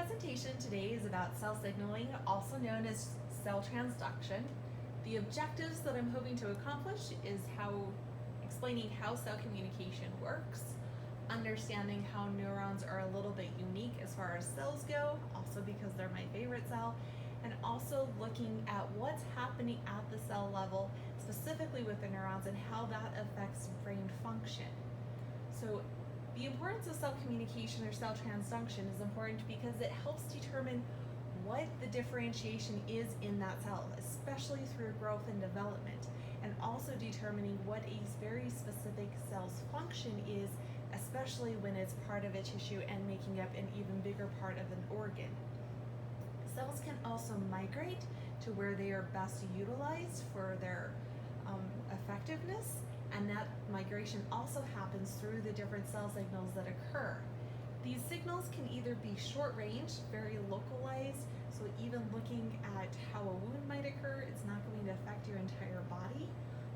presentation today is about cell signaling, also known as cell transduction. The objectives that I'm hoping to accomplish is explaining how cell communication works, understanding how neurons are a little bit unique as far as cells go, also because they're my favorite cell, and also looking at what's happening at the cell level, specifically with the neurons, and how that affects brain function. So the importance of cell communication or cell transduction is important because it helps determine what the differentiation is in that cell, especially through growth and development, and also determining what a very specific cell's function is, especially when it's part of a tissue and making up an even bigger part of an organ. Cells can also migrate to where they are best utilized for their effectiveness, and that migration also happens through the different cell signals that occur. These signals can either be short range, very localized, so even looking at how a wound might occur, it's not going to affect your entire body,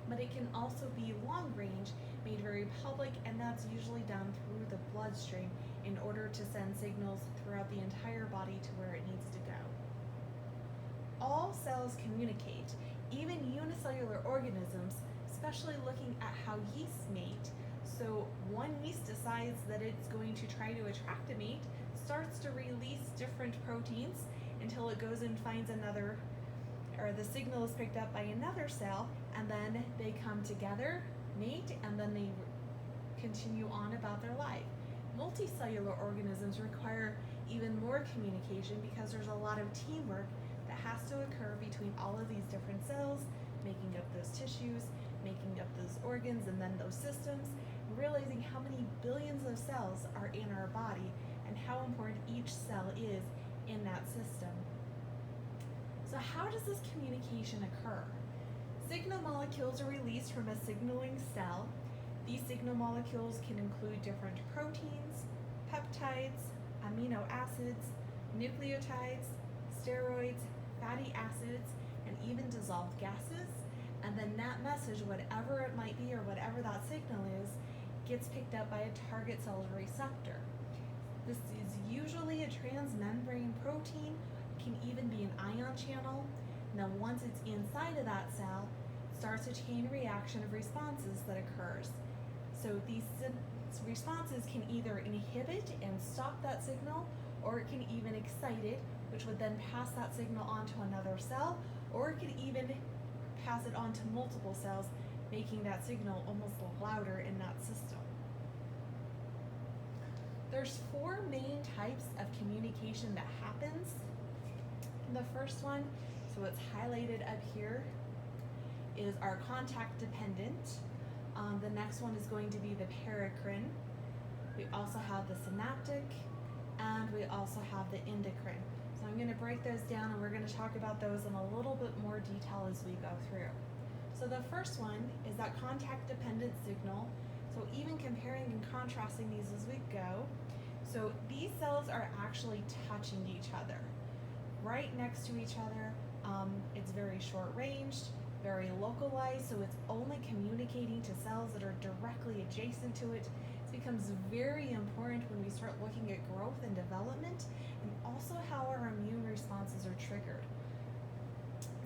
but it can also be long range, made very public, and that's usually done through the bloodstream in order to send signals throughout the entire body to where it needs to go. All cells communicate, even unicellular organisms, especially looking at how yeast mate. So one yeast decides that it's going to try to attract a mate, starts to release different proteins until it goes and finds another, or the signal is picked up by another cell, and then they come together, mate, and then they continue on about their life. Multicellular organisms require even more communication because there's a lot of teamwork that has to occur between all of these different cells, making up those tissues, making up those organs, and then those systems, and realizing how many billions of cells are in our body and how important each cell is in that system. So how does this communication occur? Signal molecules are released from a signaling cell. These signal molecules can include different proteins, peptides, amino acids, nucleotides, steroids, fatty acids, and even dissolved gases. And then that message, whatever it might be or whatever that signal is, gets picked up by a target cell's receptor. This is usually a transmembrane protein, can even be an ion channel. And then once it's inside of that cell, it starts a chain reaction of responses that occurs. So these responses can either inhibit and stop that signal, or it can even excite it, which would then pass that signal on to another cell, or it could even pass it on to multiple cells, making that signal almost louder in that system. There's 4 main types of communication that happens. The first one, so it's highlighted up here, is our contact dependent. The next one is going to be the paracrine. We also have the synaptic, and we also have the endocrine. So I'm going to break those down, and we're going to talk about those in a little bit more detail as we go through. So the first one is that contact dependent signal. So even comparing and contrasting these as we go. So these cells are actually touching each other, right next to each other. It's very short ranged, very localized, so it's only communicating to cells that are directly adjacent to it. It becomes very important when we start looking at growth and development, and also how our immune responses are triggered.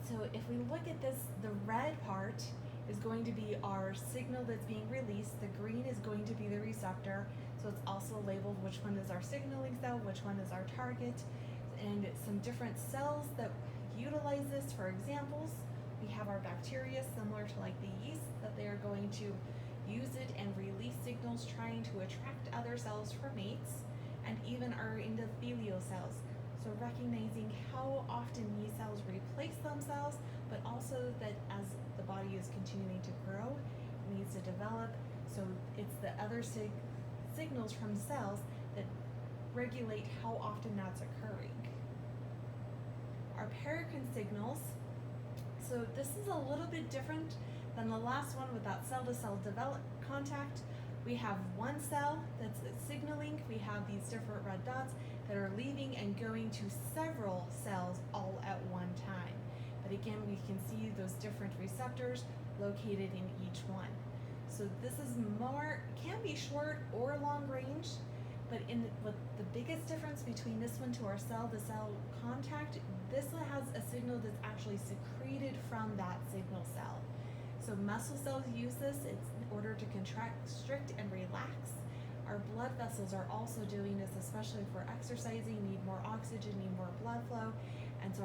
So if we look at this, the red part is going to be our signal that's being released. The green is going to be the receptor. So it's also labeled which one is our signaling cell, which one is our target, and some different cells that utilize this. For examples, we have our bacteria, similar to like the yeast, that they are going to use it and release signals trying to attract other cells for mates, and even our endothelial cells. So recognizing how often these cells replace themselves, but also that as the body is continuing to grow, it needs to develop. So it's the other signals from cells that regulate how often that's occurring. Our paracrine signals, so this is a little bit different than the last one with that cell-to-cell contact. We have one cell that's signaling. We have these different red dots that are leaving and going to several cells all at one time. But again, we can see those different receptors located in each one. So this is more, can be short or long range. But what the biggest difference between this one to our cell, the cell contact, this one has a signal that's actually secreted from that signal cell. So muscle cells use this in order to contract, constrict, and relax. Our blood vessels are also doing this, especially if we're exercising, need more oxygen, need more blood flow, and so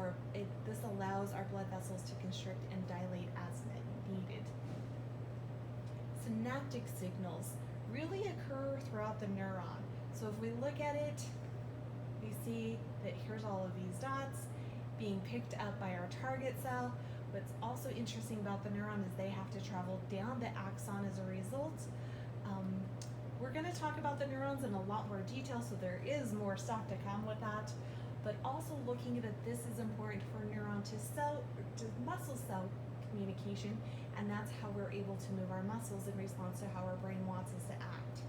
this allows our blood vessels to constrict and dilate as needed. Synaptic signals really occur throughout the neuron. So if we look at it, we see that here's all of these dots being picked up by our target cell. What's also interesting about the neuron is they have to travel down the axon as a result. We're going to talk about the neurons in a lot more detail, so there is more stuff to come with that. But also looking at it, this is important for neuron to muscle cell communication, and that's how we're able to move our muscles in response to how our brain wants us to act.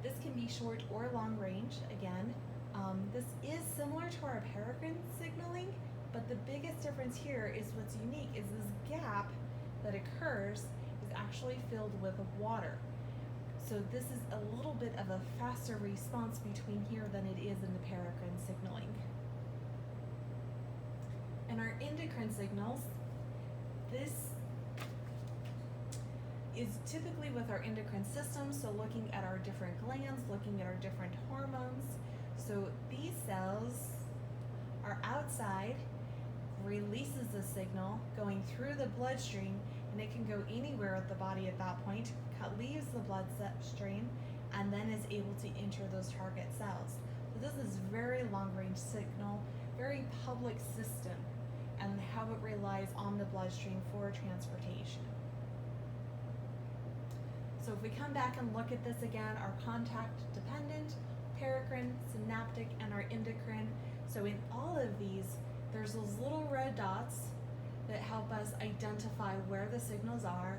This can be short or long range, again. This is similar to our paracrine signaling, but the biggest difference here is what's unique is this gap that occurs is actually filled with water. So this is a little bit of a faster response between here than it is in the paracrine signaling. And our endocrine signals, this is typically with our endocrine system, so looking at our different glands, looking at our different hormones. So these cells are outside, releases the signal going through the bloodstream, and it can go anywhere at the body at that point, leaves the bloodstream, and then is able to enter those target cells. So this is very long-range signal, very public system, and how it relies on the bloodstream for transportation. So if we come back and look at this again, our contact dependent, paracrine, synaptic, and our endocrine. So in all of these, there's those little red dots that help us identify where the signals are.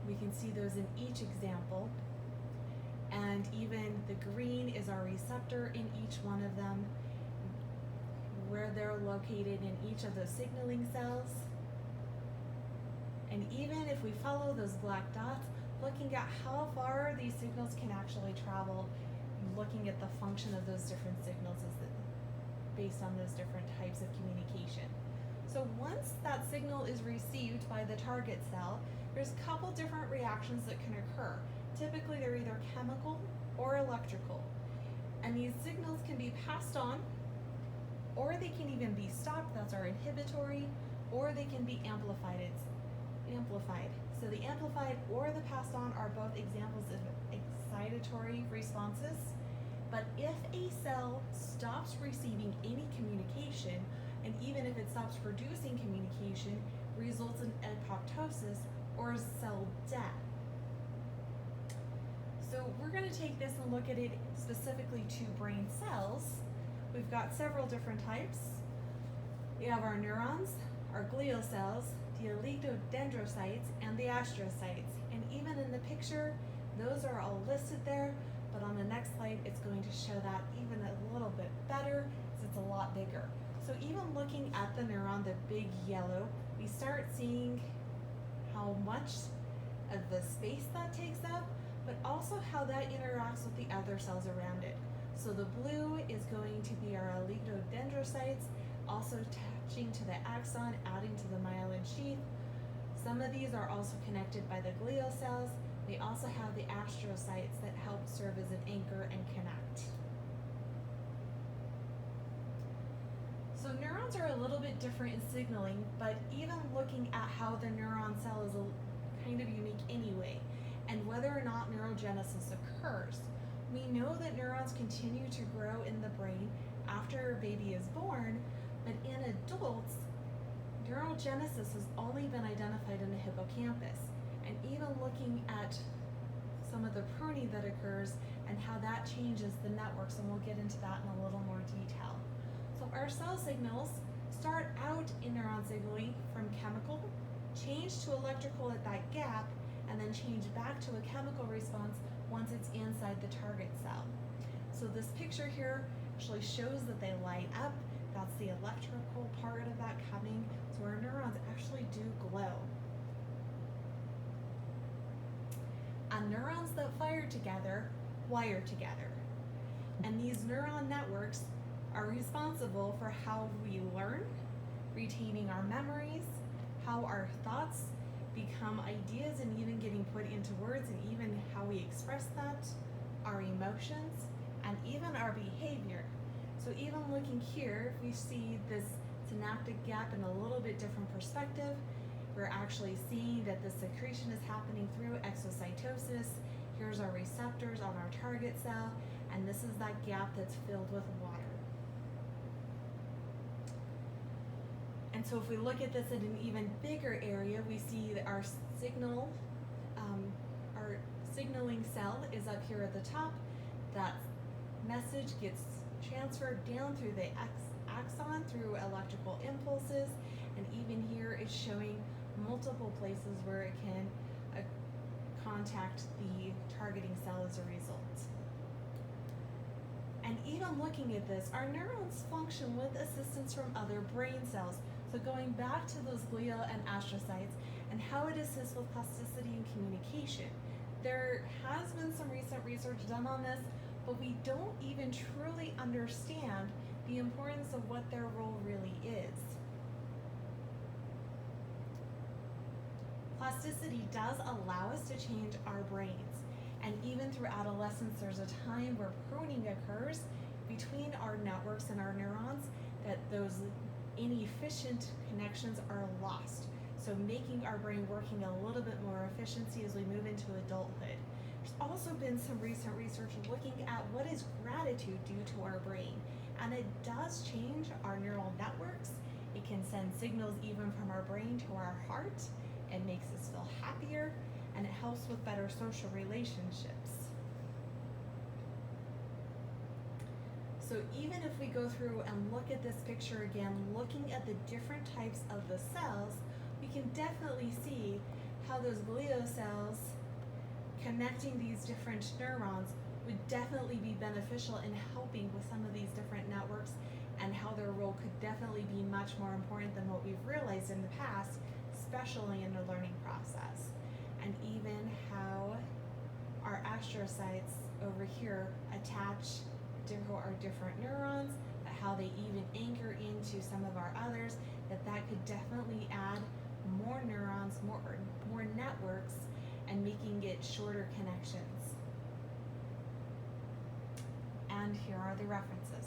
We can see those in each example. And even the green is our receptor in each one of them, where they're located in each of those signaling cells. And even if we follow those black dots, looking at how far these signals can actually travel, looking at the function of those different signals is based on those different types of communication. So once that signal is received by the target cell, there's a couple different reactions that can occur. Typically they're either chemical or electrical. And these signals can be passed on, or they can even be stopped, that's our inhibitory, or they can be amplified. So the amplified or the passed on are both examples of excitatory responses. But if a cell stops receiving any communication, and even if it stops producing communication, results in apoptosis or cell death. So we're going to take this and look at it specifically to brain cells. We've got several different types. We have our neurons, our glial cells, the oligodendrocytes, and the astrocytes. And even in the picture, those are all listed there, but on the next slide, it's going to show that even a little bit better, since it's a lot bigger. So even looking at the neuron, the big yellow, we start seeing how much of the space that takes up, but also how that interacts with the other cells around it. So the blue is going to be our oligodendrocytes, also attaching to the axon, adding to the myelin sheath. Some of these are also connected by the glial cells. They also have the astrocytes that help serve as an anchor and connect. So neurons are a little bit different in signaling, but even looking at how the neuron cell is kind of unique anyway, and whether or not neurogenesis occurs. We know that neurons continue to grow in the brain after a baby is born, but in adults, neurogenesis has only been identified in the hippocampus. And even looking at some of the pruning that occurs and how that changes the networks, and we'll get into that in a little more detail. So our cell signals start out in neuron signaling from chemical, change to electrical at that gap, and then change back to a chemical response once it's inside the target cell. So this picture here actually shows that they light up. That's the electrical part of that coming. So our neurons actually do glow. And neurons that fire together wire together. And these neuron networks are responsible for how we learn, retaining our memories, how our thoughts become ideas and even getting put into words, and even how we express that, our emotions, and even our behavior. So even looking here, we see this synaptic gap in a little bit different perspective. We're actually seeing that the secretion is happening through exocytosis. Here's our receptors on our target cell, and this is that gap that's filled with water. And so if we look at this in an even bigger area, we see that our signaling cell is up here at the top. That message gets transferred down through the axon through electrical impulses, and even here it's showing multiple places where it can contact the targeting cell as a result. And even looking at this, our neurons function with assistance from other brain cells. So going back to those glial and astrocytes and how it assists with plasticity and communication. There has been some recent research done on this, but we don't even truly understand the importance of what their role really is. Plasticity does allow us to change our brains, and even through adolescence there's a time where pruning occurs between our networks and our neurons, that those inefficient connections are lost. So making our brain working a little bit more efficiency as we move into adulthood. There's also been some recent research looking at what is gratitude do to our brain, and it does change our neural networks. It can send signals even from our brain to our heart. It makes us feel happier, and it helps with better social relationships. So even if we go through and look at this picture again, looking at the different types of the cells, we can definitely see how those glial cells connecting these different neurons would definitely be beneficial in helping with some of these different networks, and how their role could definitely be much more important than what we've realized in the past, especially in the learning process. And even how our astrocytes over here attach to our different neurons, how they even anchor into some of our others, that could definitely add more neurons, more networks, and making it shorter connections. And here are the references.